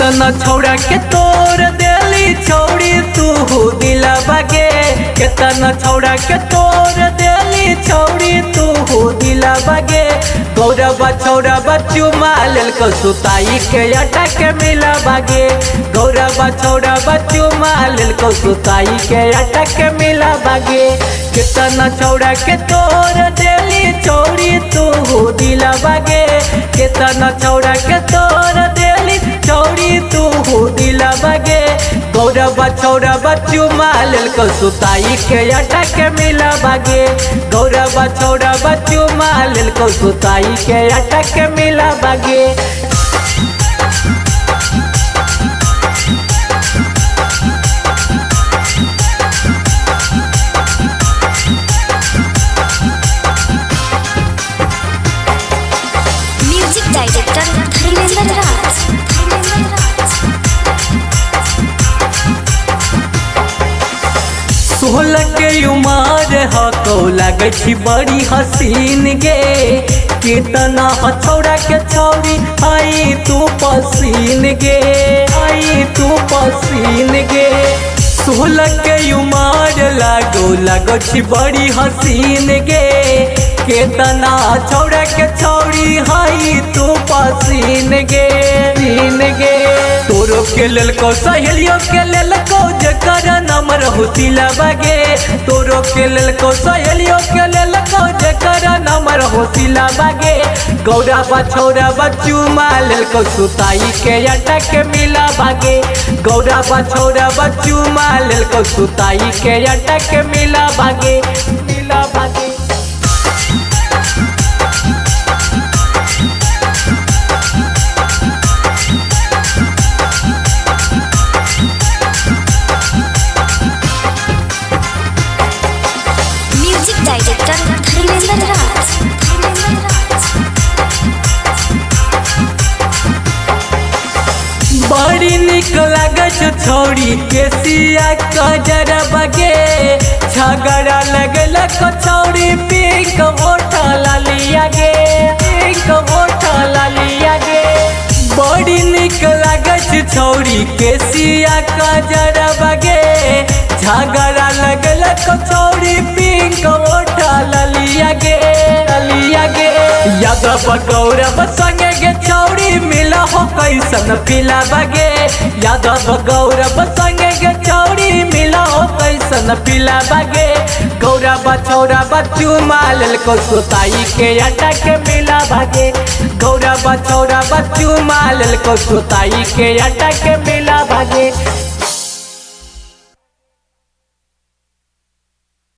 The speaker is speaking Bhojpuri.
कितना छौड़ा के तोड़ देली छौड़ी तू दिला बागे। कितना छौड़ा के तोड़ देली छौड़ी तू दिला बागे। गौरबा छौड़ा बच्चू माल को सुताई के अटा के मिला बागे। गौरबा छौड़ा बच्चू माल को सुताई के अटा के मिला बागे। कितना छौड़ा के तोड़ देली छौड़ी तू दिला बागे। कितना छौड़ा के तोड़ देली छौड़ी तू दिला बागे। गौरबा छौड़ा बच्चू माल को सुताई के अटा के मिला बागे। गौरबा छौड़ा बच्चू माल को सुताई के अटा के मिला बागे। म्यूजिक डायरेक्टर धर्मेंद्र राज। 16 के उमर हको लगे छी बड़ी हसीन गे। कितना हथौड़ा के छौड़ी आई तू पसीन गे। आई तू पसीन गे। 16 के उमर लगो छी बड़ी हसीन गे। कितना छौड़ा के छौड़ी हाई तू पसीन गे। सीन गे तोरो के लेल को सहेलियों के लेल को जकर नंबर होतिला बागे। तोरो के लेल को सहेलियों के लेल को जकर नंबर होतिला बागे। गौरबा छौड़ा बच्चू माल को सुताई के अटा के मिला बागे। गौरबा छौड़ा बच्चू माल को सुताई के अटा के मिला बागे। मिला बागे। म्यूजिक डायरेक्टर धर्मेंद्र राज। बड़ी निक लगे छौड़ी के सिया कजर बगे। झगड़ा लगल छौड़ी पिंक होटल लिया गे। पिंक होटल लिया गे। बड़ी निक लगे छौड़ी के सिया कजर बगे। झगड़ा लगल छौड़ी पिंक होटल लिया गे। लिया गे यादव गौरव संगे गे छौड़ी मिला हो कैसन पिला बगे। यादव गौरव संगे गे छौड़ी मिला हो कैसन पिला बगे। गौरव छौड़ा बच्चू माल को सुताई के अटा के मिला भागे। गौरव छौड़ा बच्चू माल को सुताई के अटा के मिला भागे।